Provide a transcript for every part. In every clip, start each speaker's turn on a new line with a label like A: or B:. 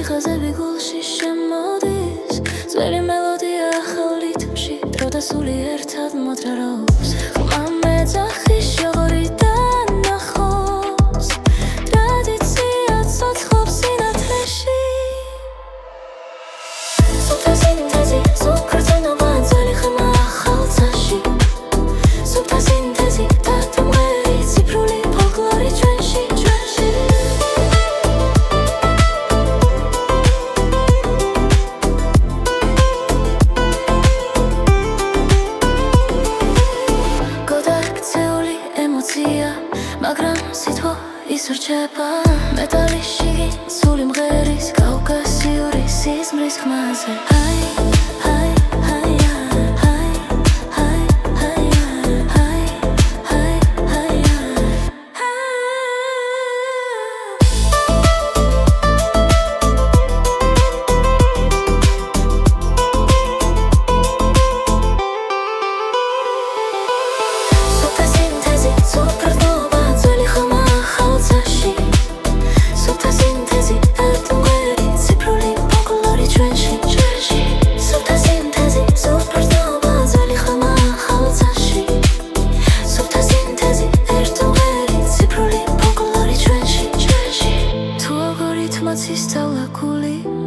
A: სიხაზები გულში შემოდის ძველი მელოდია ახალ რითმში დრო და სული ერთად მოძრაობს ხმა მეძახი შოღორიდან ნახოს ტრადიცია ცოცხლობს სინათლეში სუფთა სინთეზი სუფ ქრწენობა ძველი ხმა ახალ ცაში სუფთა სინთეზი დათმვერი ციფრული ფოლკლორი ჩვენში მაგრამ სიტყვა ისურჩება მეტალიში სული მღერის კავკასიური სიზმრის ხმაზე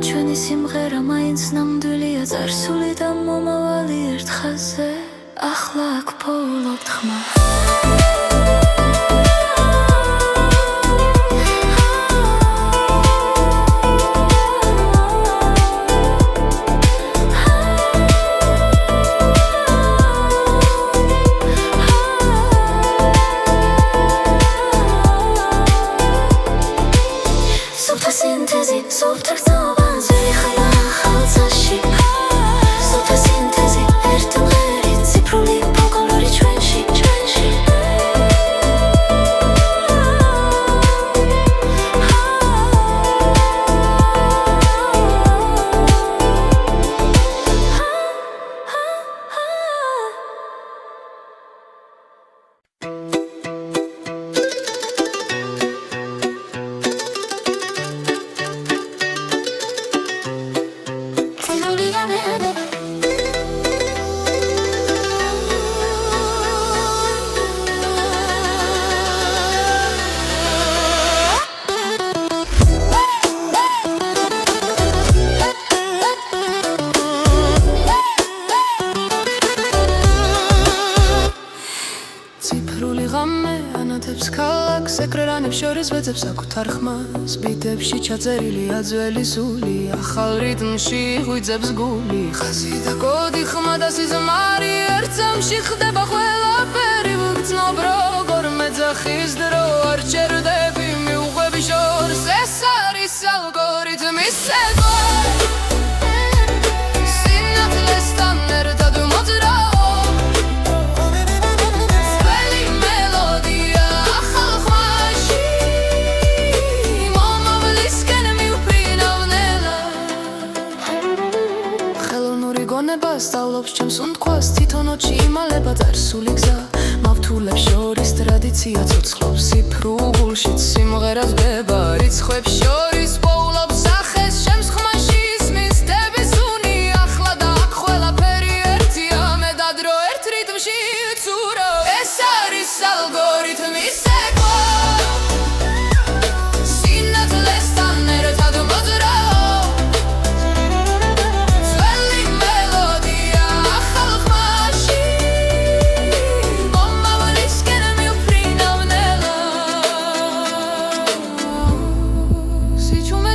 A: ჩვენი სიმღერა მაინც ნამდვილია წარსული და მომავალი ერთ ხაზზე ახლა აქ პოულობთ ხმა სუფთა სინთეზი სუფ თრწობა ძველი ხმა ახალ ცაში სუფთა სინთეზი ერთმღერი ციფრული ფოლკლორი ჩვენში ანათებს ქალაქს ეკრანებს შორის ვეძებს საკუთარ ხმას ბიტებში ჩაწერილია ძველი სული ახალ რიტმში ღვიძებს გული ხაზი და კოდი ხმა და სიზმარი ერთ წამში ხდება ყველაფერი ვგრძნობ როგორ მეძახის დრო არ ჩერდები მიუყვები შორს ეს არის ალგორითმის ცეკვა სინათლესთან ერთად მოძრაობ სწავლობს ჩემს უნდქვას თვითონ ოჩი იმალება წარსული გზა მავთულებს შორის ტრადიცია ცოცხლობს სიფრულ გულშიც სიმღერას ბება რიცხვებს შორის პოულობს სახეს ჩემს ხმაში ისმის დების უნი ახლა და აქ ყველაფერი ერთია მე და დრო ერთ რიტმში ვცურავ ეს არის ალგორითმის ცეკვა სინათლესთან ერთად მოძრაობ She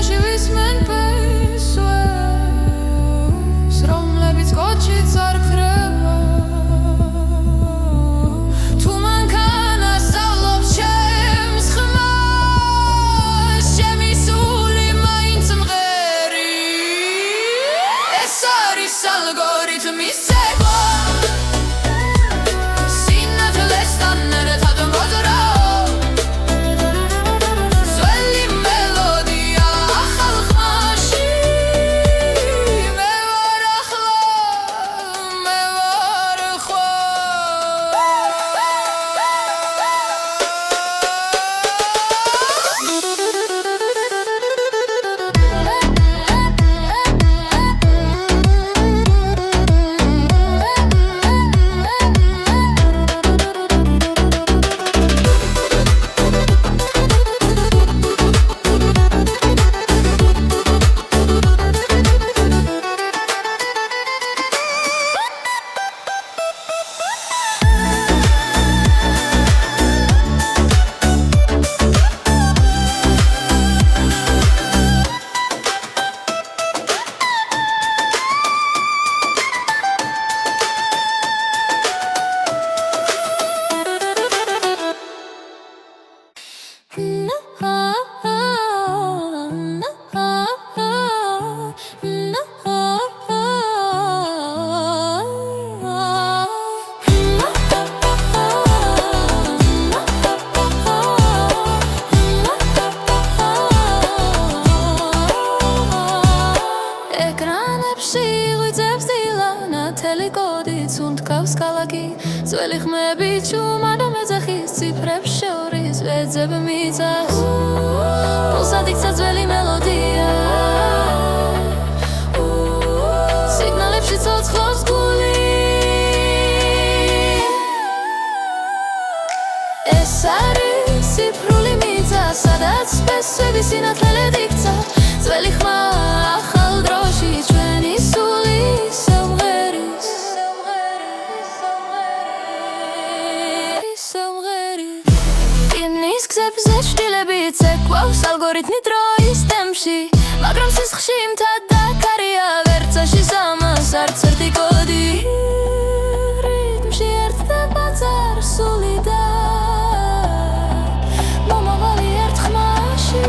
A: აქვს ქალაქი ძველი ხმები ჩუმად მეძახის ციფრებს შორის ვეძებ მიწას პულსად იქცა ძველი მელოდია სიგნალებში ცოცხლობს გული ეს არის ციფრული მიწა სადაც სპესვები სინათლელად იქცა ძველი ხმა ახალ დროში ჩვენი სული სამღერის იმის გზებზე შვილებით ეკვავს ალგორითმი დროის ტემპში მაგრამ სისხლში მთად დაკარია ვერცაში სამას არც ერთი კოდი რიტმში ერთდება წარსული და მომავალი ერთ ხმაში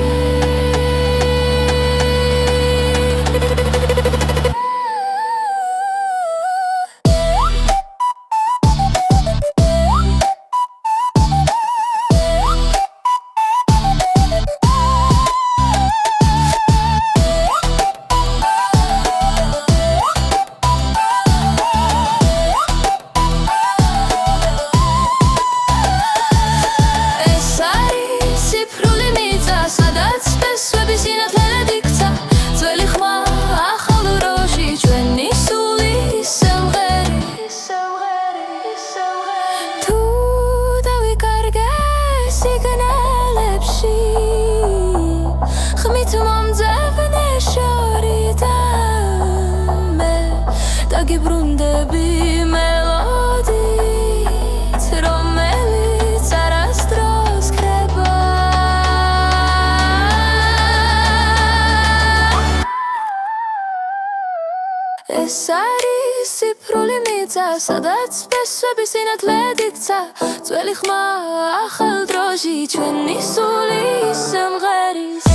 A: გიბრუნდები მელოდით რომელიც არასდროს ქრება ეს არის ციფრული მიწა სადაც სპესვები სინათლედ იქცა ძველი ხმა ახალ დროში ჩვენი სული სიმღერის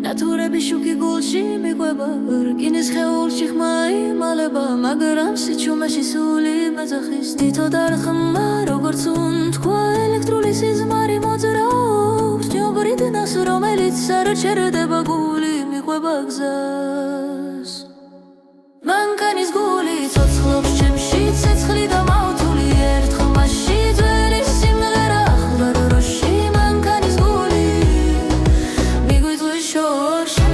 A: ნატურები შუქი გულში მიყვება რკინის ხეულში ხმა იმალება მაგრამ სიჩუმეში სული მეძახის თითო დარხმა როგორც უნთქვა ელექტრული სიზმარი მოძრაობს ჯობრიდნას რომელიც არ ჩერდება გული მიყვება გზას მანქანის გული ცოცხლობს ჩემში ცეცხლი და მავთული ერთ ხმაში ძველი სიმღერა ახლა დროში მანქანის გული მიგვიწვის შორში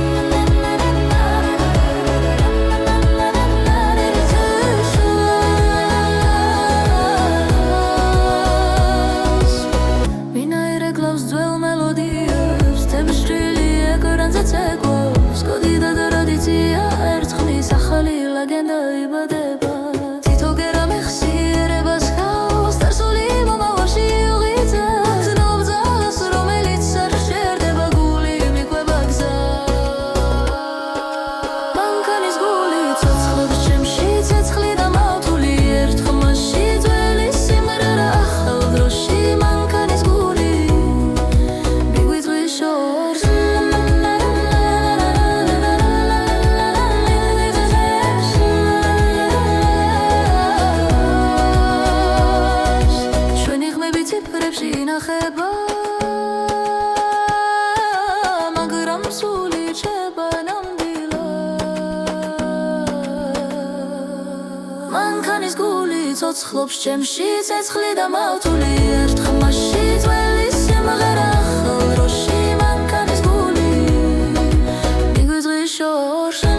A: მინაირე კლავს ძველ მელოდიებს თემშრილი ეკრანზე ცეკვავს კოდი და ტრადიცია ერთხმის ახალი ლეგენდა იბადება თითო გერა მეხსიერებას ჰყავს წარსული მომავალში უღიძებს ნოვ ძალას რომელიც არ შერდება გული მიყვება გზას მანქანის გული ცოცხლობს ჩემში ცეცხლი და მავთული ერთ ხმაში ძველი სიმღერა ახალ დროში მანქანის გული მიგვიწვის შორში ციფრებში ინახება მაგრამ სული რჩება ნამდვილად მანქანის გული ცოცხლობს ჩემში ცეცხლი და მავთული ერთ ხმაში ძველი სიმღერა ახალ დროში მანქანის გული მიგვიწვის შორში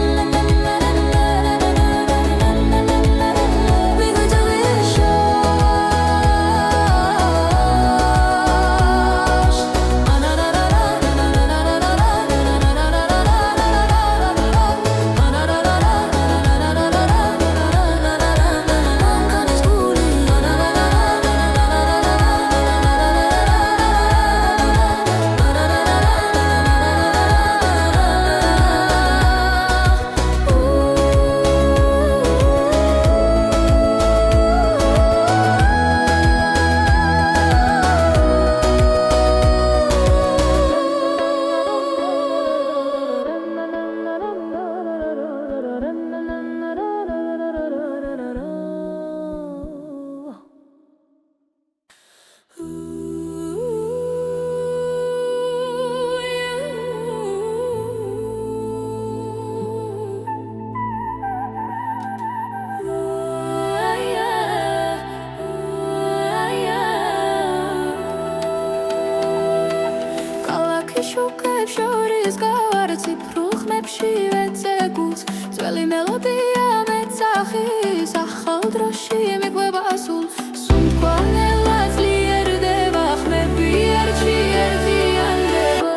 A: ხალხის გავარ ციფრულ ხმებში ვეცეკულს ძველი მელოდია მეცახის ახალ დროში მიყვება სულ სუნთქვა ძლიერდება ხმები ერთში ერთიანდება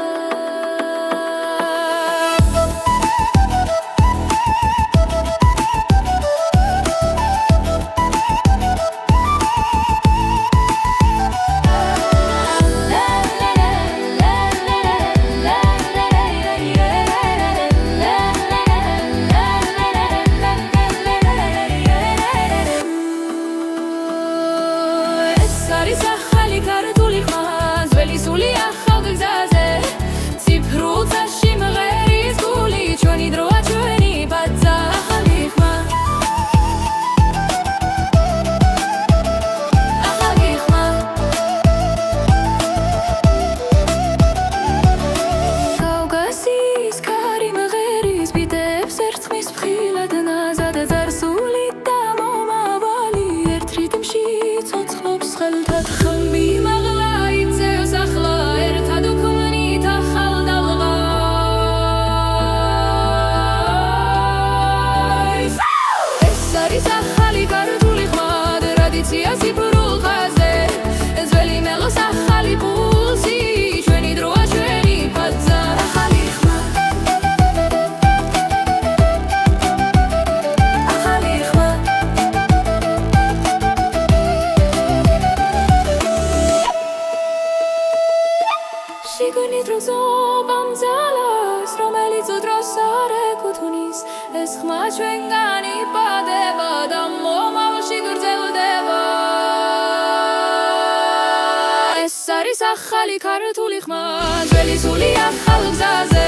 A: ახალი ქართული ხმა ძველი სული ახალ გზაზე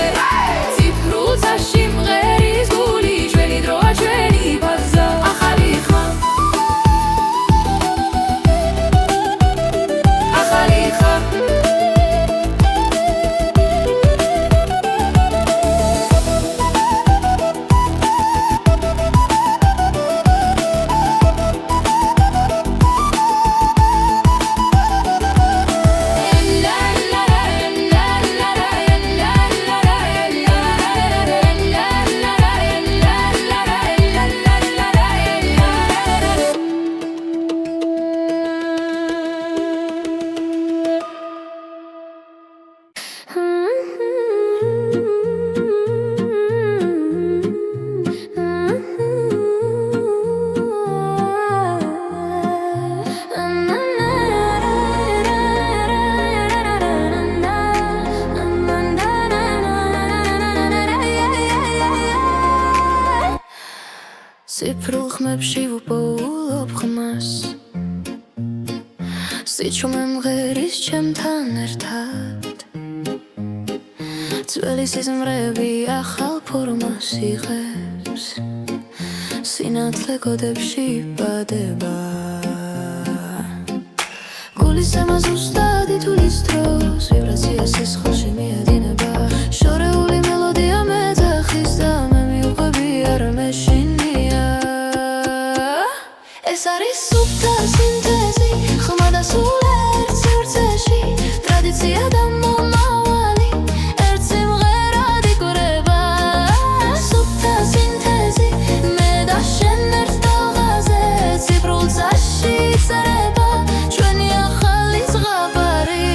A: ციფრულ წაში მღერის გული ჩვენი დროა ჩვენი ბაზა ახალი ხმა ახალი ხმა ციფრულ ხმებში ვუპოულობ ხმას სიჩუმე მღერის ჩემთან ერთად ძველი სიზმრები ახალ ფორმას იღებს სინათლე კოდებში იბადება გულის ემას ზუსტად ითulis დროს ვიბრაცია სისხლში მიედინება შორეული მელოდია მეძახის და მე მიუყვები არ მეშინია ეს არის სუფთა სინთეზი ხმა და სულ ერთ სივრცეში ტრადიცია და მომავალი ერთ სიმღერად იკვრება სუფთა სინთეზი მე და შენ ერთ ტალღაზე ციფრულ წაში იწერება ჩვენი ახალი ზღაპარი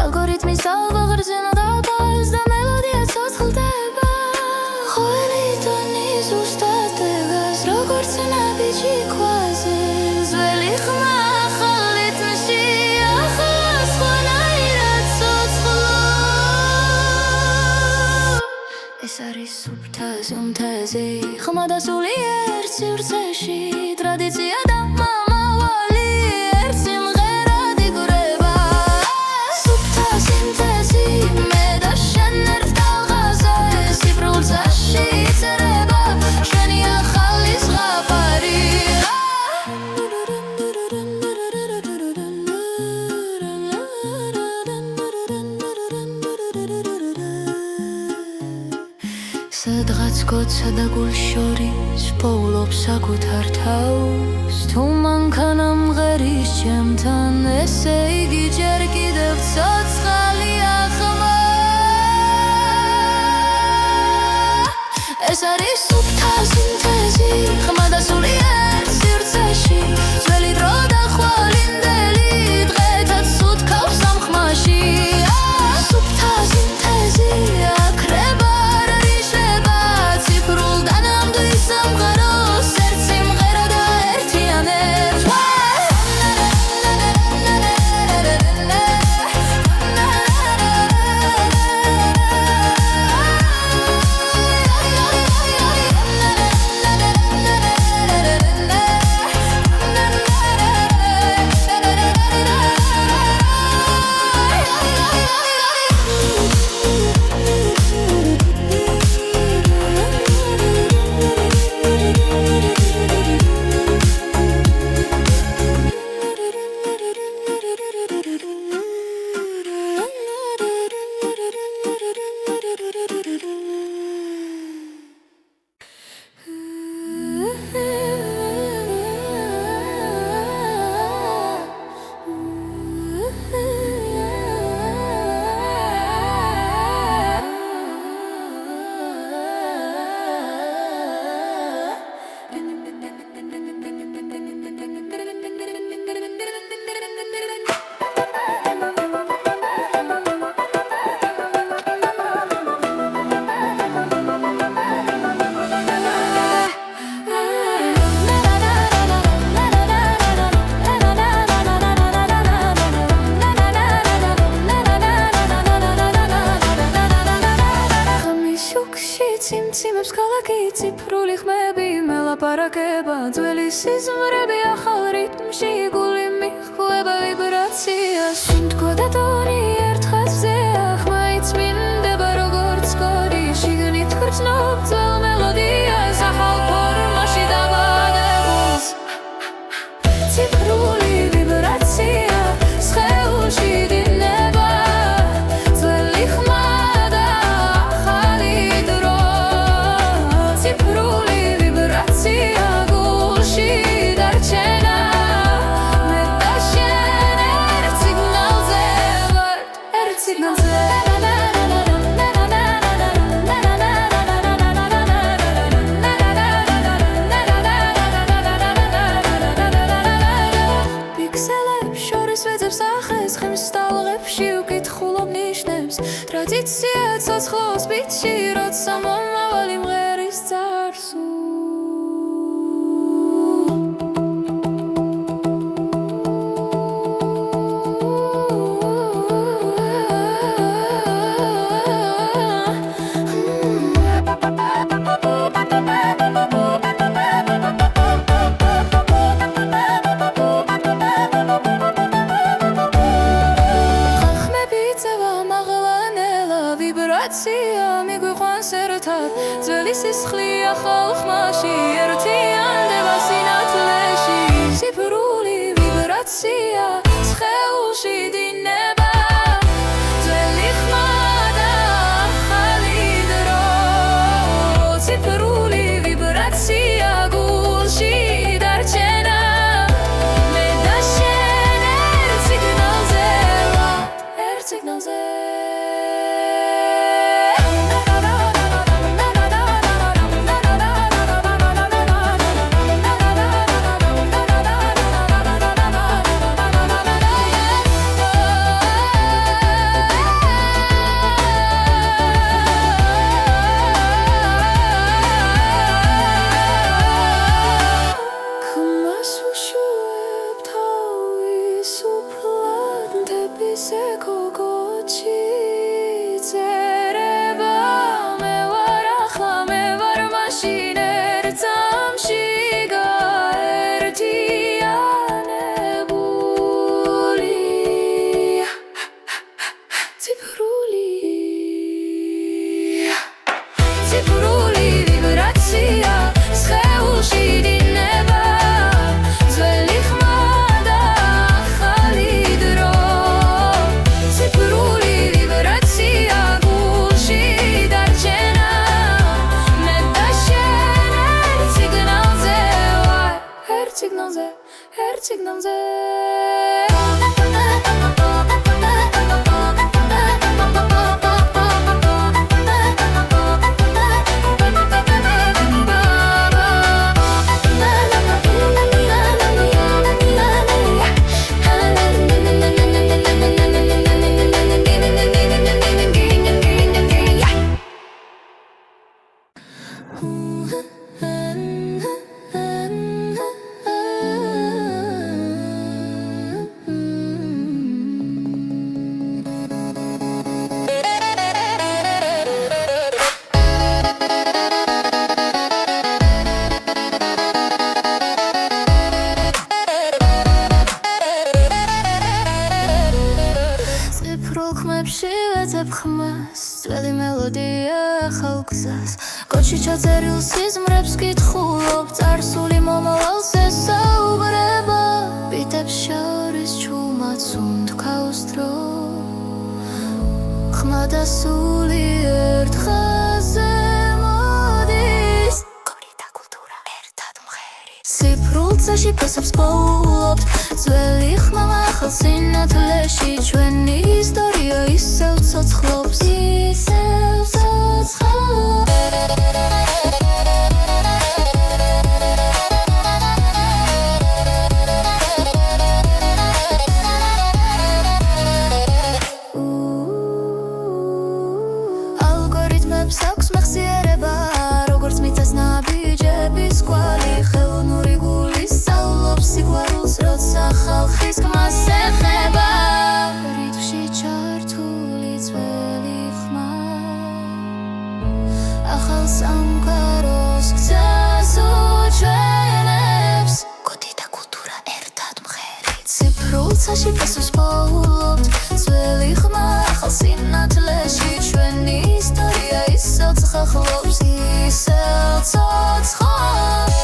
A: ალგორითმის ალგობრზენა დაბალს და მელოდია ცოცხლდება ხველი ტონი ზუსტად დგას როგორც ნაბიჯი ქვაზე ძველი ხმა ახალ რიტმში ახლა სხვანაირად ცოცხლო ეს არის სუფთა სინთეზი ხმა და სული ერთ სივრცეში ტრადიცია და მომავალი ერთ სიმღერად იკვრება სუფთა სინთეზი მე და შენ ერთ ტალღაზე ციფრულ წაში იწერება ჩვენი ახალი ზღაპარი სადღაც გოცა და გულშორის პოულობს საკუთარ თავს თუ მანქანა მღერის ჩემთან ესე იგი ჯერ კიდევ ცოცხალია ხმა ეს არის სუფთა სინთეზი ხმა და სულიერ სივრცეში ძველი დრო და ხვალინდელი დღეთაც უთქავს ამ ხმაში სუფთა სინთეზი აქრება ციმციმებს ქალაქი ციფრული ხმები მელაპარაკება ძველი სიზმრები ახალ რიტმში გული მიხვდება ვიბრაციას სუნთქვა და ტონი ერთ ხაზზეა ხმა იწმინდება როგორც კოდი შიგნით ხრწნობ ძველ მელოდიას ახალ ფორმაში დამაგებულს ციფრული ვიბრაცია სხეულში დინება ძველი ხმა ტრადიცია ცოცხლობს ბიჭი როცა მომავალი მღერის წარსულს მიგვიყვანს ერთად ძველი სისხლი ახალ ხმაში ერთიანდება სინათლეში ციფრული ვიბრაცია სხეულში დინება ძველი ხმა და ახალი დრო ციფრული ვიბრაცია გულში დარჩენა მე და შენ ერთ სიგნალზე ერთ სიგნალზე ვეძებ ხმას ძველი მელოდია ახალ გზას კოჩი ჩაწერილ სიზმრებს კითხულობ წარსული მომავალს ესაუბრება ბიტებს შორის ჩუმად სუნთქავს დრო ხმა და სული ერთ ხაზზე მოდის კორი და კულტურა ერთად მღერი სიფრულცაში ფესობს პოულობთ ძველი ხმა ახალ სინათლეში ჩვენი ისტორია ისევ ცოცხლობს ისევ ცოცხლობს ალგორითმებს აქვს მეხსიერება როგორც მიწას ნაბიჯების კვალი ხელოვნური გული სწავლობს სიყვარულს როცა ხალხის ხმას ეხება რითმში ჩართული ძველი ხმა ახალ სამყაროს გზას უჩვენებს კოდი და კულტურა ერთად მღერით ციფრულცაში ფესვს პოულობთ ძველი ხმა ახალ სინათლეში ჩვენი ისტორია ისევ ცოცხლობს ისევ ცოცხლობს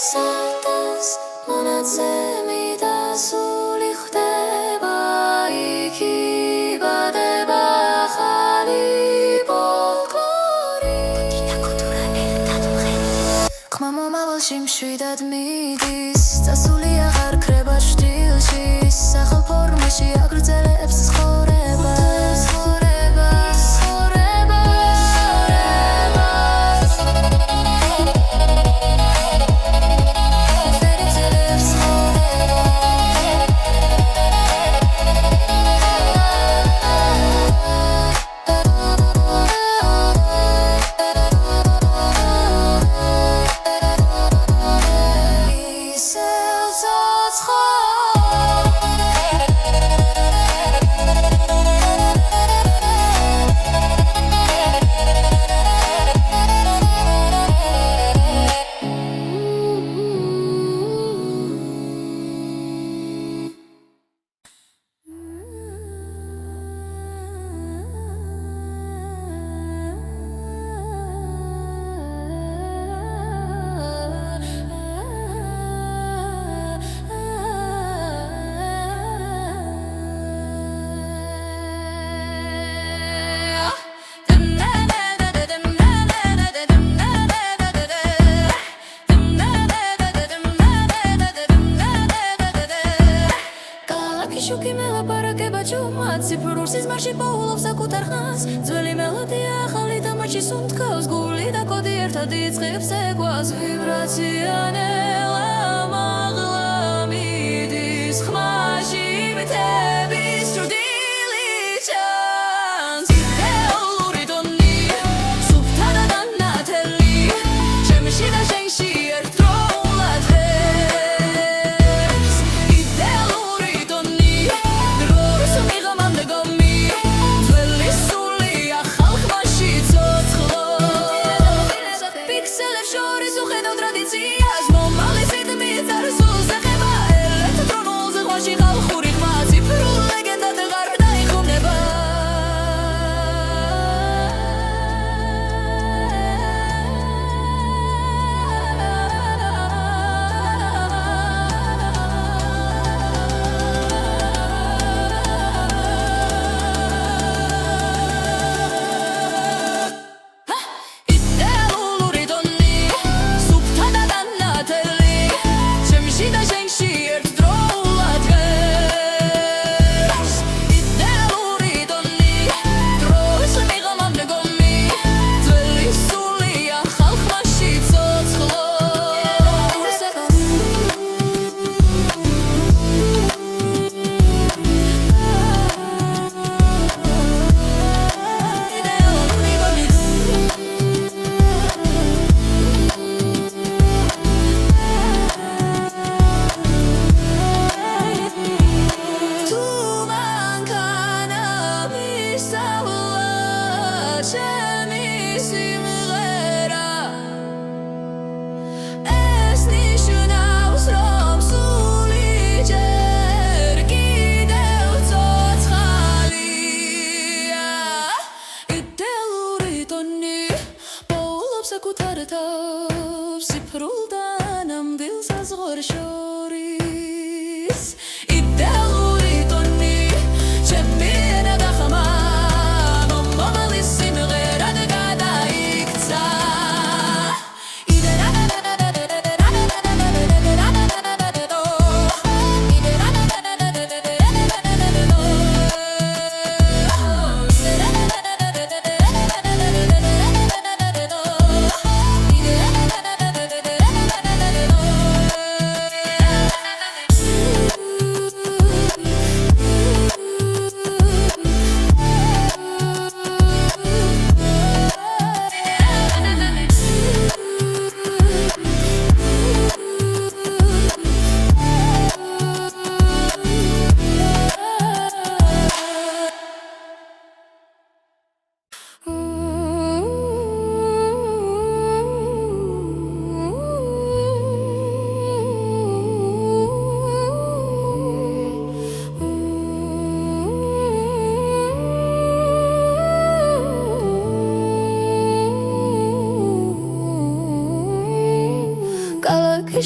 A: სარდას მონაცემი და სული ხდება იქ იბადება ახალი ფოლკლორი ხმა მომავალში მშვიდად მიდის წასული აღარ ქრება შტილში სახალ ფორმაში აგრძელებს ცხოვრება შუქი მელაპარაკება ჩუმად ციფრულ სიზმარში პოულობს საკუთარ ხმას ძველი მელოდია ახალი და მათში სუნთქავს გული და კოდი ერთად იწყებს ეკვას ვიბრაცია ნელა მაღლა მიდის ხმაში მითების ჭრდილი ჩანს იდეალური დონი სუფთა და დანათელი ჩემში და შენში ერთდროულად ღებს იდეალური დონი Pixelებს შორის უხედავ ტრადიციას მომავლის რიტმის წარსულს ეხება ელექტრონულ ზღვაში ხალხური ხმა ციფრულ ლეგენდად ვეღარ დაიხმება იდეალური დონი სუფთა და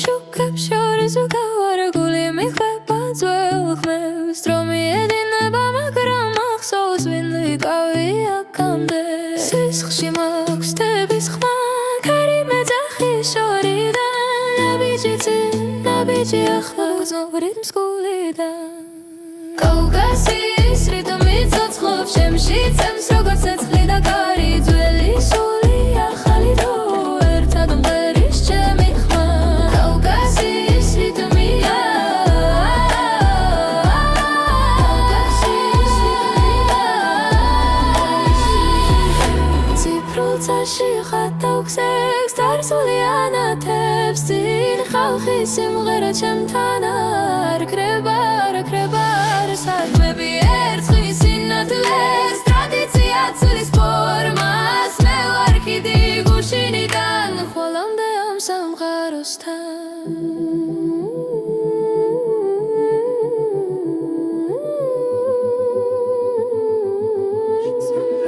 A: შუქებს შორის გავარგული მიხვება ძველ ხმებს დრო მიედინება მაგრამ ახსოვს ვინ ვიყავი აქამდე სისხლში მაქვს თების ხმა ქარი მეძახის შორიდან ნაბიჯი ახლა გრძნობ რიტმს გულიდან კავკასიის რიტმი ცოცხლობს ჩემში წემს როგორც ცეცხლი და კარი ძველი სული ახალი დრო ერთად მღერის ჩემი ხმა კავკასიის რიტმია ციფრულ წარში ხატავ-ქსებს წარსული ანათებს წინ ხალხი სიმღერა ჩემთან არ ქრება საქმეები ერწყმის სინათლეს ტრადიცია ცვლის ფორმას მე ვარ ხიდი გუშინიდან ხვალამდე ამ სამყაროსთან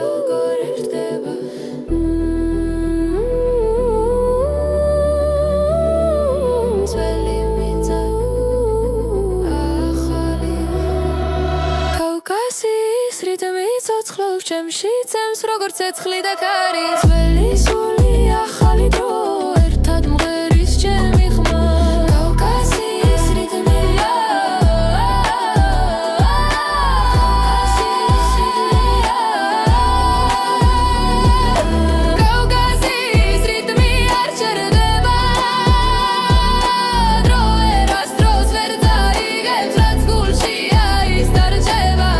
A: როგორ ერთდება რიტმი ცოცხლობს ჩემში წემს როგორც ცეცხლი და კარი ძველი სული ახალი დრო ერთად მღერის ჩემი ხმა კავკასიის რიტმია კავკასიის რიტმი არ ჩერდება დრო ერას დროს ვერ წაიღებს რაც გულშია ის დარჩება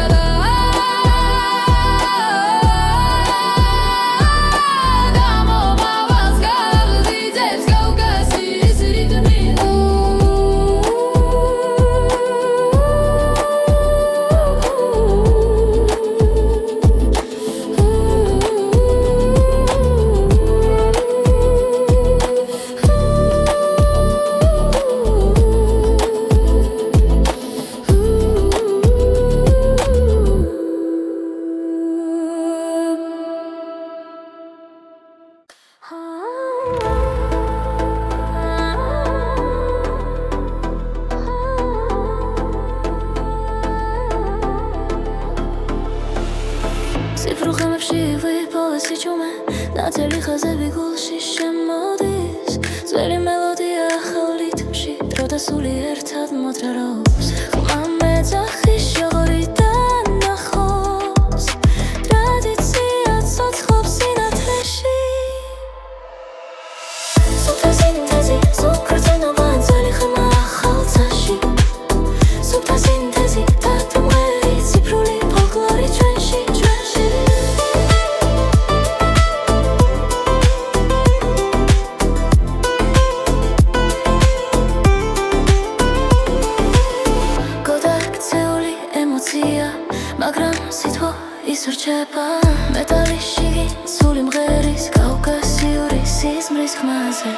A: ციფრულ ხმებში ვიპოვეს იჩუმე ნათელი ხაზები გულში შემოდის ძველი მელოდია ახალ რიტმში დრო და სული ერთად მოძრაობს ხმა მეძახის შორიდან ნახოს ტრადიცია ცოცხლობს სინათლეში სუფთა სინთეზი სუფრწნობა ძველი ხმა ახალ წაში სუფთა სინთეზი დათმღერი ციფრული ფოლკლორი ჩვენში მაგრამ სიტყვა ისურჩება მეტალის შიგნით სული მღერის კავკასიური სიზმრის ხმაზე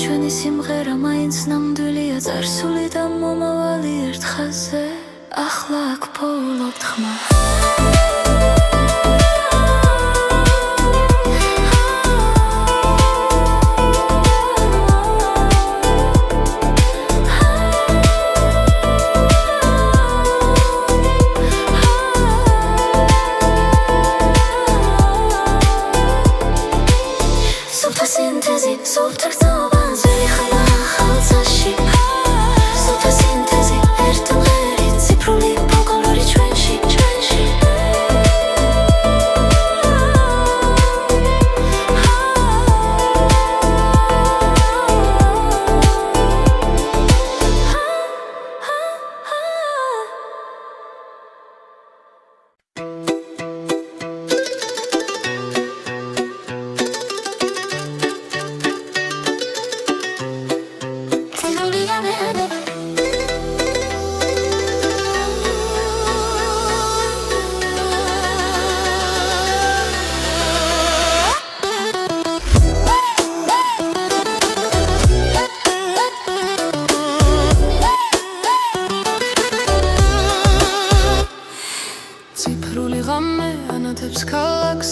A: ჩვენი სიმღერა მაინც ნამდვილია წარსული და მომავალი ერთ ხაზზე ახლა აქ პოულობთ ხმა სინთეზი სუფთრწნობა ძველი ხმა ახალ წაში სუფთა სინთეზი ერთად მღერი ციფრული ფოლკლორი ჩვენში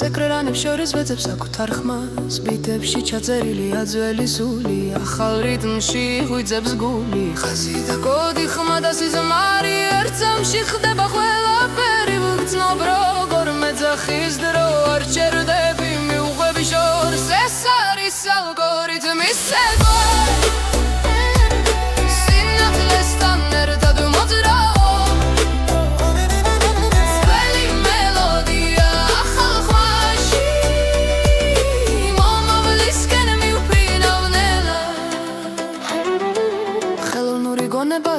A: ეკრანებს შორის ვეძებ საკუთარ ხმას ბიტებში ჩაწერილია ძველი სული ახალ რიტმში ღვიძებს გული ხაზი და კოდი ხმა და სიზმარი ერთ წამში ხდება ყველაფერი ვგრძნობ როგორ მეძახის დრო არ ჩერდები მიუყვები შორს ეს არის ალგორითმის ცეკვა სინათლესთან ერთად მოძრაო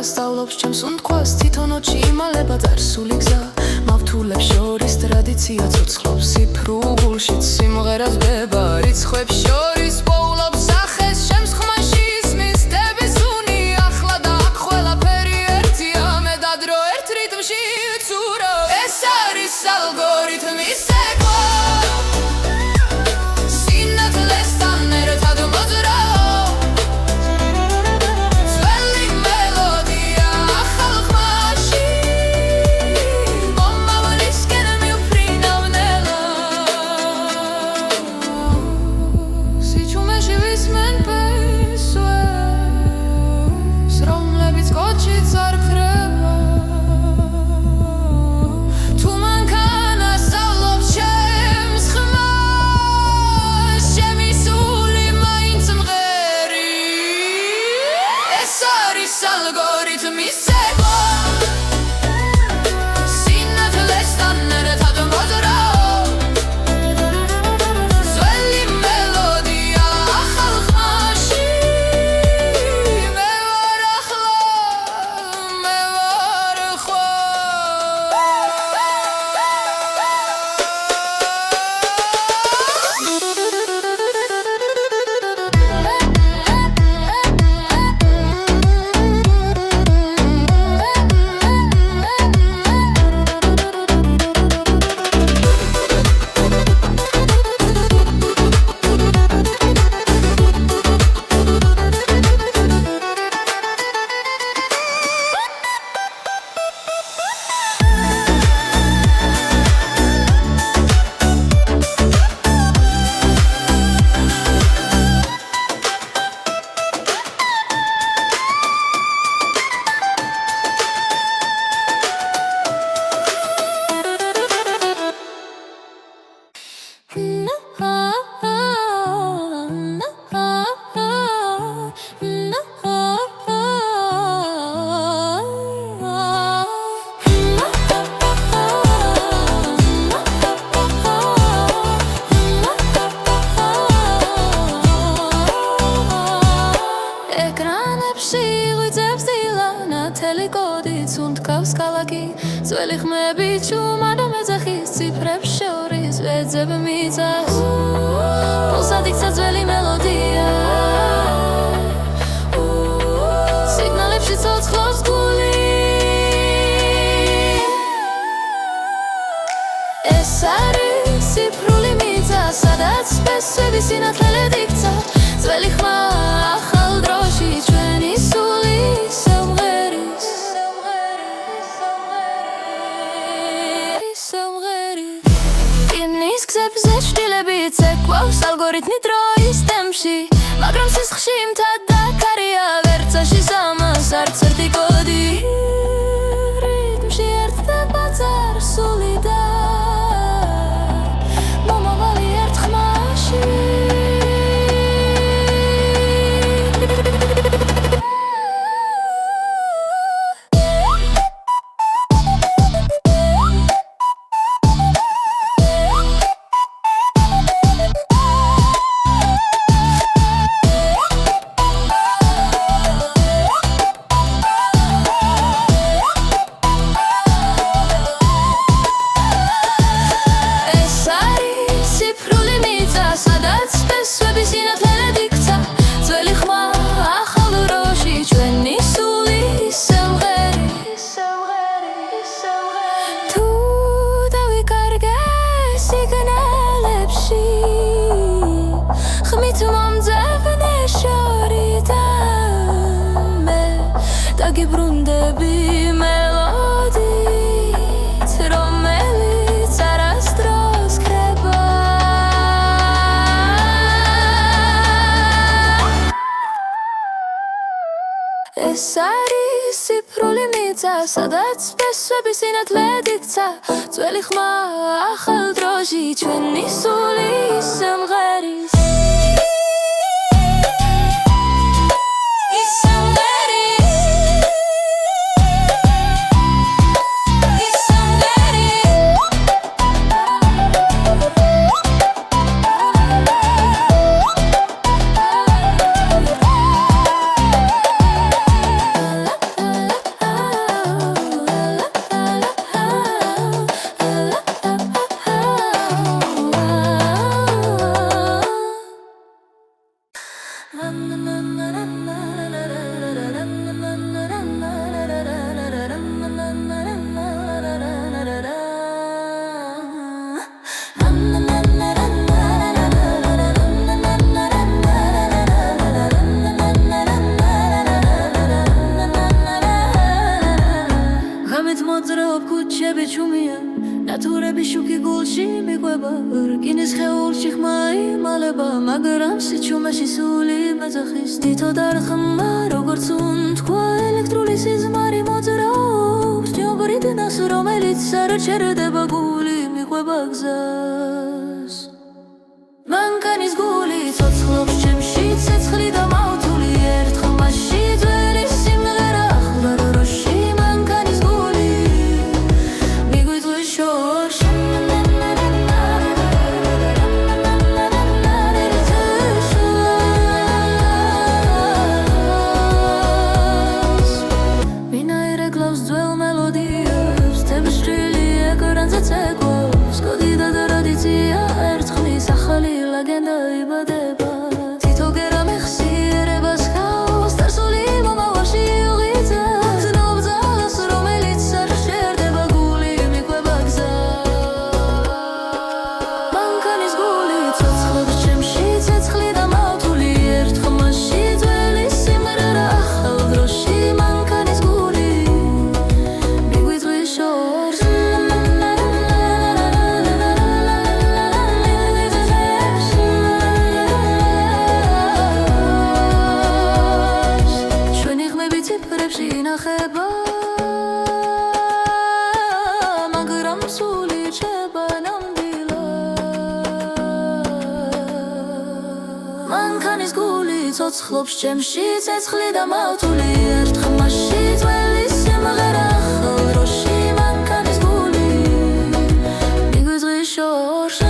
A: სწავლობს ჩემს უნდყვას თვითონ ოჩი იმალება წარსული გზა მავთულებს შორის ტრადიცია ცოცხლობს სიფრულ გულშიც სიმღერას ბება რიცხვებს შორის პოულობს სახეს ჩემს ხმაში ისმის დების უნი ახლა და აქ ყველაფერი ერთია მე და დრო ერთ რიტმში ვცურავ ეს არის ალგორითმის ცეკვა სინათლესთან ერთად მოძრაო algorithmის ცეკვა სინათლესთან ერთად მოძრაო ძველი მელოდია ახალ ხმაში მე ვარ ახლა მე ვარ უნდკავს ქალაქი ძველი ხმები ჩუმა და მეძახის ციფრებს შორის ვეძებ მიწას პულსად იქცა ძველი მელოდია სიგნალებში ცოცხლობს გული ეს არის ციფრული მიწა სადაც სპესვები სინათლელად იქცა ძველი ხმა ახალ დროში ჩვენი სული ცეკვავს ალგორითმი დროის ტემპში მაგრამ სისხლში მთად დაკარია ვერცაში სამას არც ერთი კოდი რიტმში ერთდება წარსული და მომავალი ერთ ხმაში გიბრუნდები მელოდით რომელიც არასდროს ხდება სიფრული მიწა, სადაც ფესვები სინათლე იქცა, ძველი ხმა ახალ დროში, ჩვენი სული სიმღერის მოძრაობ ქუჩები ჩუმია, ნათურები შუქი გულში მიყვება, რკინის ხეულში ხმა იმალება, მაგრამ სიჩუმეში სული მეძახის თითო დარხმა, როგორც უნთქვა ელექტრული სიზმარი მოძრაობს, ჯობრიდნას, რომელიც არ ჩერდება გული მიყვება გზას. მანქანის გული ცოცხლობს ჩემში, ცეცხლი და მავთული ერთ ხმაში, ძველი სიმღერა ახლა დროში. ლეგენდა იბადება თითო გერა მეხსიერებას ხავს დასული მომავალში უღიძებს ნობძალას რომელიც არ შერდება გული მიყვება გზას მანქანის გული ცოცხლობს ჩემში ცეცხლი და მავთული ერთ ხმაში ძველი სიმღერა ახალ დროში მანქანის გული მიგვიწვის შორს ინახება მაგრამ სული რჩება ნამდვილად მანქანის გული ცოცხლობს ჩემში ცეცხლი და მავთული ერთ ხმაში ძველი სიმღერა ახალ დროში მანქანის გული მიგვიწვის შორს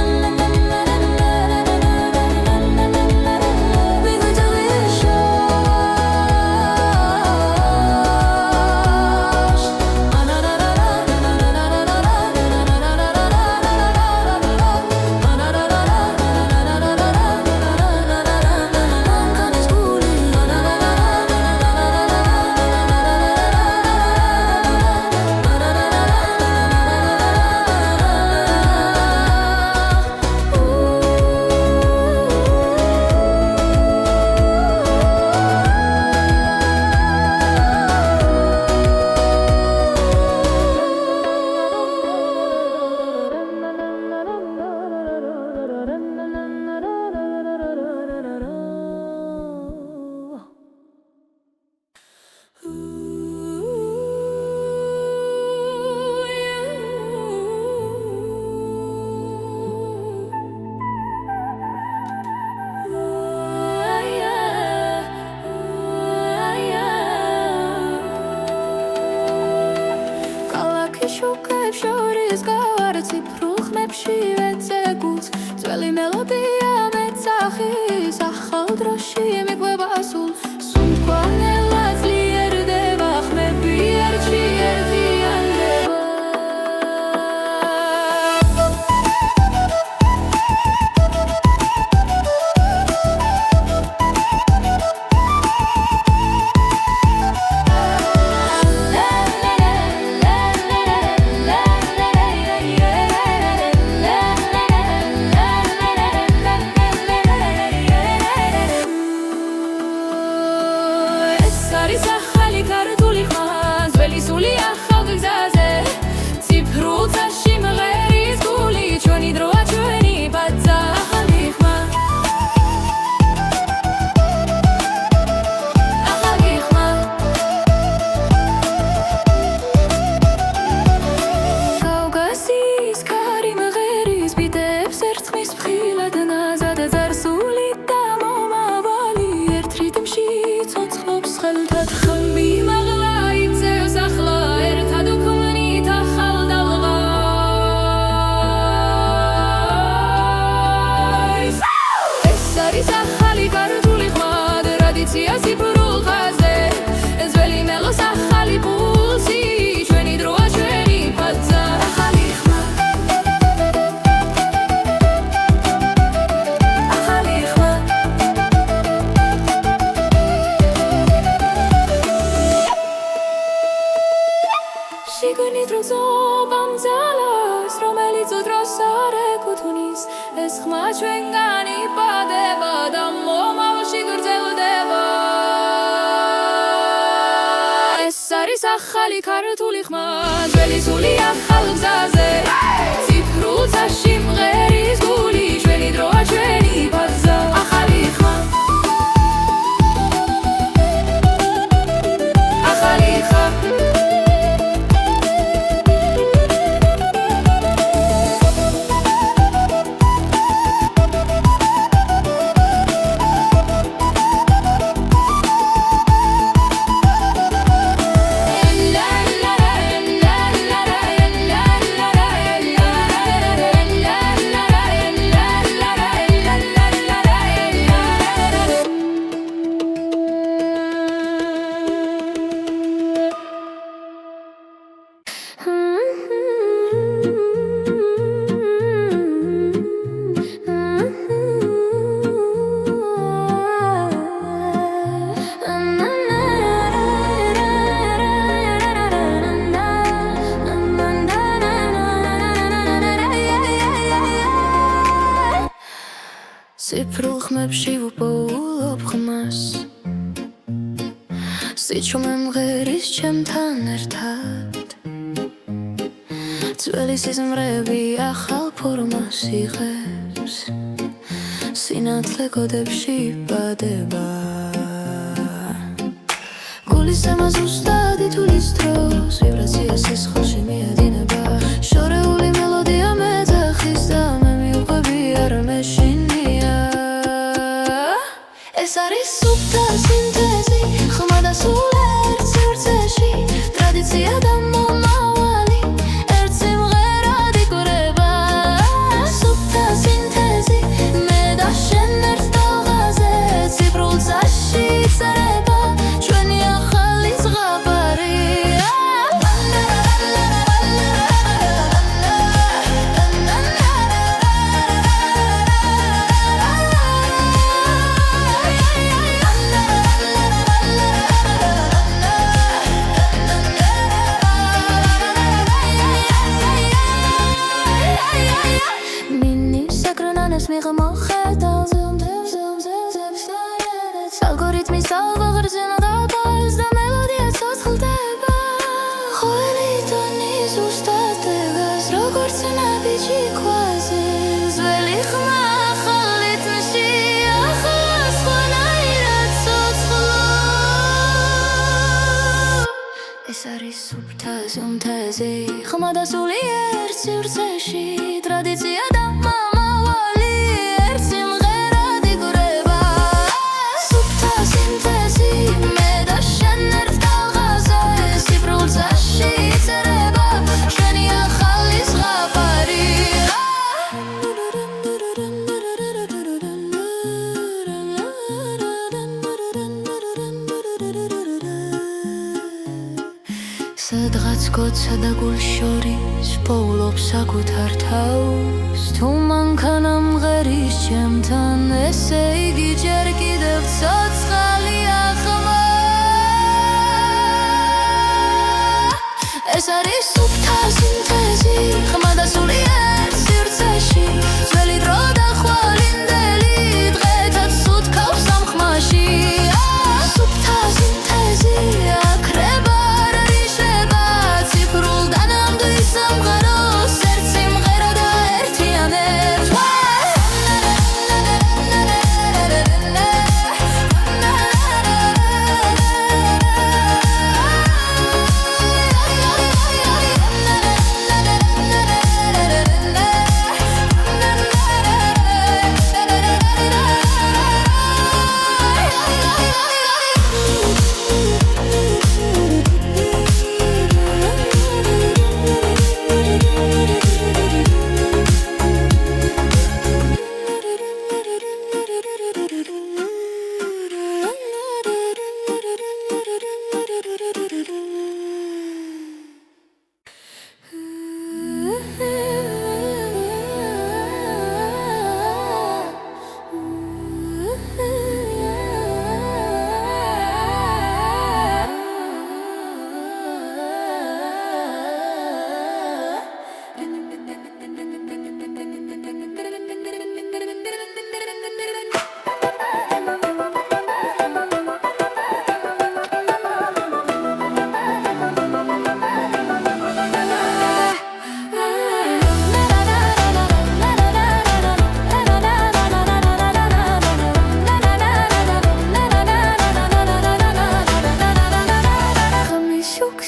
A: შუქებს შორის გავარ ციფრულ ხმებში ვეცეგულს ძველი მელოდია მეცახის ახალ დროში მიყვება სულ სულთქვა ძლიერდება ხმები ერთში ერთიანდება შიგნით როწობამ ძალას რომელიც უდროს არ ეკუთვნის ეს ხმა ჩვენგან იპადება და მომავალში გრძელდება ეს არის ახალი ქართული ხმა ძველი სული ახალ გზაზე ციფრულ წაში მღერის გული ჩვენი დროა ჩვენი ბაზა ახალი ხმა ახალი ხმა ციფრულ ხმებში ვუპოულობ ხმას სიჩუმე მღერის ჩემთან ერთად ძველი სიზმრები ახალ ფორმას იღებს სინათლე კოდებში იბადება გულის ემა ზუსტად ითulis დროს ვიბრაცია სისხლში მიედინება შორეული მელოდია მეძახის და მე მიუყვები არ მეშინია ეს არის სუფთა სინთეზი ხმა და სულ ერთ სივრცეში ტრადიცია და მომავალი ერთ სიმღერად იკვრება სუფთა სინთეზი მე და შენ ერთ ტალღაზე ციფრულ წაში იწერება ჩვენი ახალი ზღაპარი ალგორითმის ალღა ღრზენა დაფარს და მელოდია ცოცხლდება ხველი ტონი ზუსტად დგას როგორც ნაბიჯი ქვაზე ძველი ხმა ახალ რიტმში ახლა სხვანაირად ცოცხლო ეს არის სუფთა სინთეზი ხმა და სული ერთ სივრცეში ტრადიცია და მომავალი ერთ სიმღერად იკვრება სუფთა სინთეზი მე და შენ ერთ ტალღაზე ციფრულ წაში იწერება ჩვენი ახალი ზღაპარი სადღაც გოცა და გულშორის პოულობს საკუთარ თავს თუ მანქანა მღერის ჩემთან ესე იგი ჯერ კიდევ ცოცხალია ხმა ეს არის სუფთა სინთეზი ხმა და სული ერთ სივრცეში ძველი დრო და ხვალინდელი დღეთაც სუთქავს ამ ხმაში სუფთა სინთეზი აქრება სამღეროს ერთ სიმღერა და ერთიანებს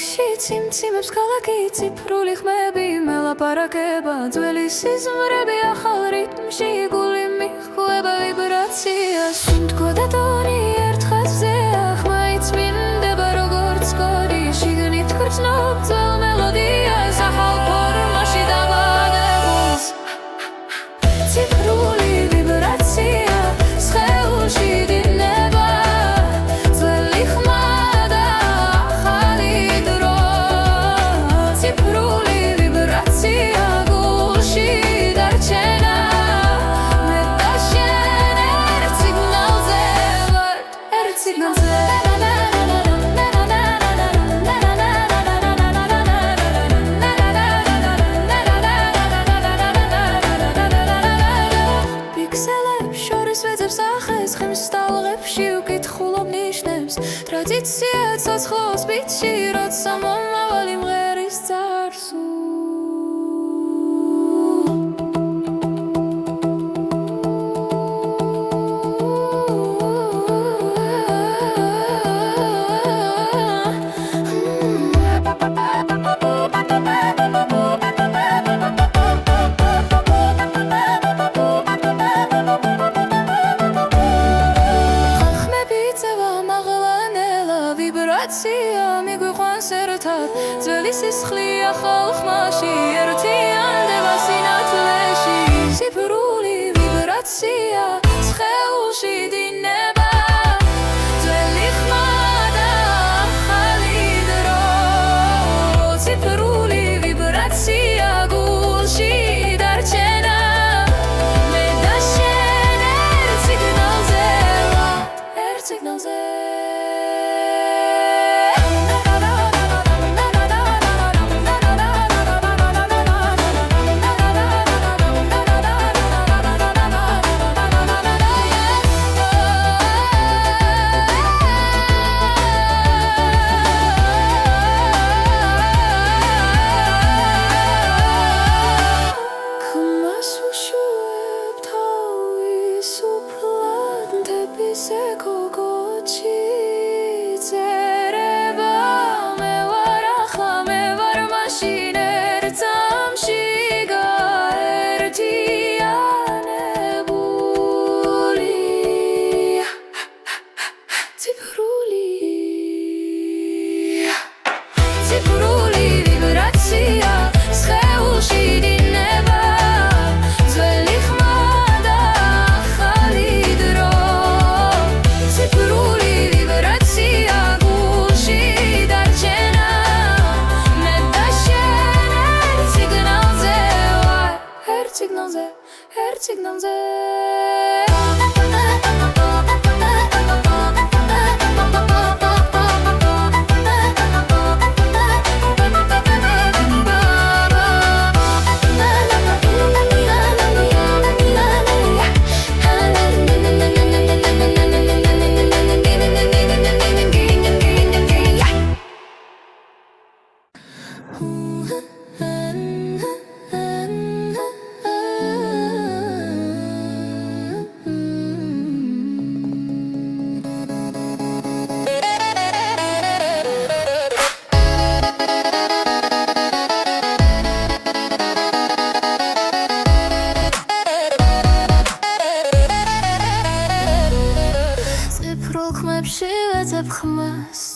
A: ქალაქში ციმციმებს ქალაქი ციფრული ხმები მელაპარაკება ძველი სიზმრები ახალ რიტმში გული მიხვდება ვიბრაციას თქო და ტონი ერთ ხაზზეა ხმა იწმინდება როგორც კოდი შიგნით გრძნობ ძველ მელოდიას ახალ ფორმაში დამაგებულს ციფრული ვიბრაცია სხეულში დინება ძველი ხმა და ახალი დრო ციფრული ვიბრაცია გულში დარჩენა მე და შენ ერთ სიგნალზე ვართ ერთ სიგნალზე ტრადიცია ცოცხლობს ბიჭი როცა მომავალი მღერის წარსულ მიგვიყვანს ერთად ძველი სისხლი ახალ ხმაში ერთიანდება სინათლეში ციფრული ვიბრაცია სხეულში დინება ძველი ხმა და ახალი დრო ციფრული ვიბრაცია გულში დარჩენა მე და შენ ერთ სიგნალზე ვართ ერთ სიგნალზე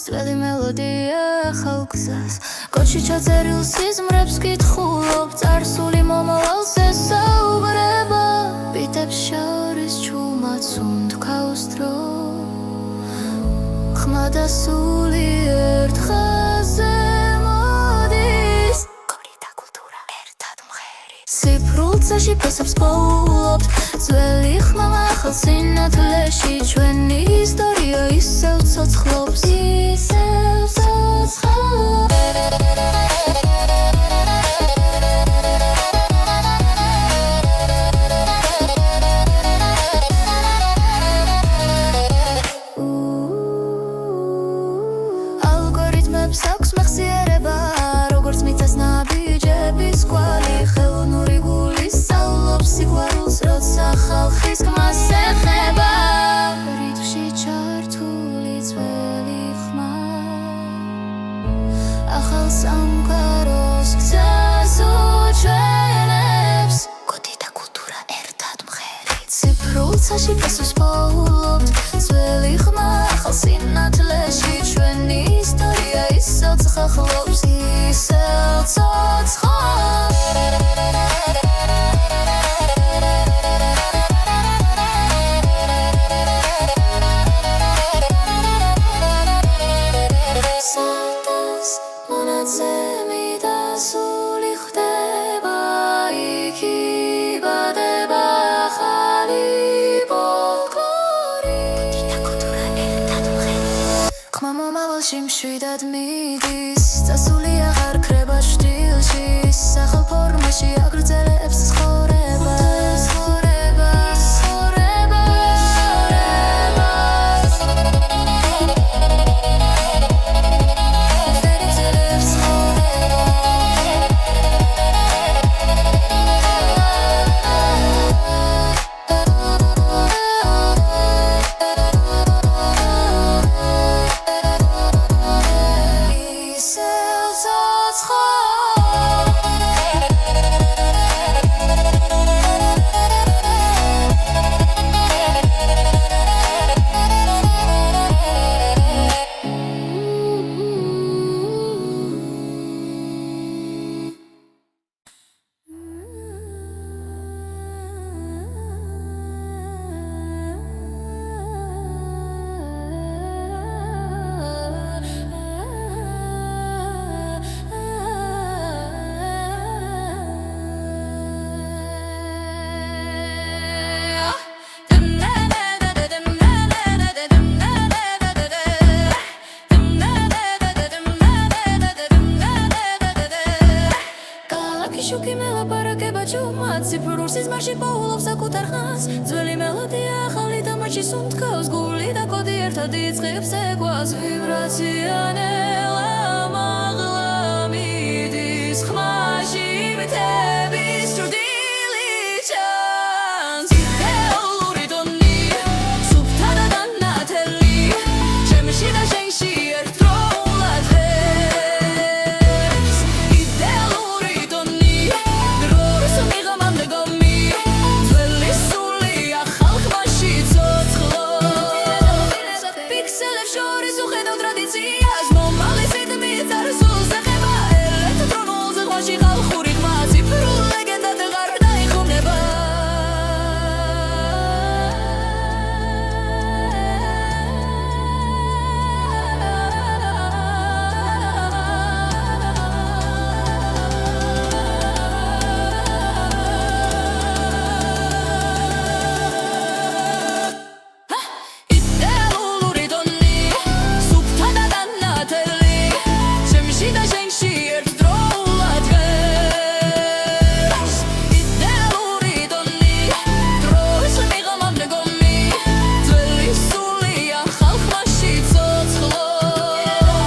A: ძველი მელოდია ახალ გზას კოდში ჩაწერილ სიზმრებს კითხულობ წარსული მომავალს ესაუბრება ბიტებს შორის ჩუმად სუნთქავს დრო ხმა და სული ერთ ხაზზე მოდის კოდი და კულტურა ერთად მღერი ციფრულ წაში ფესობს პოულობთ ძველი ხმა ახალ სინათლეში ჩვენი ისტორია ისევ ცოცხლობს ისევ ცოცხლობს ალგორითმებს აქვს მეხსიერება როგორც მიწას ნაბიჯების კვალი ხელოვნური გული სწავლობს სიყვარულს როცა ხალხის ხმას ეხება რიტმში ჩართული ძველი ხმა სამყაროს გზას უჩვენებს კოდი და კულტურა ერთად მღერით ციფრულ ცაში პასუხს პოულობთ ძველი ხმა ახალ სინათლეში ჩვენი ისტორია ისევ ცხახლობს ისევ ცოცხლობს მშვიდად მიდის წასული აღარ ქრება შტილში სახალ ფორმაში აგრძელებს ცხოვრებას შუქი მელაპარაკება ჯუმად ციფრულ სიზმარში პოულობს საკუთარ ხანს ძველი მელოდია ახალი დამარჩი სუნთქავს გული და კოდი ერთად იწყებს ეკვას ვიბრაცია ნელა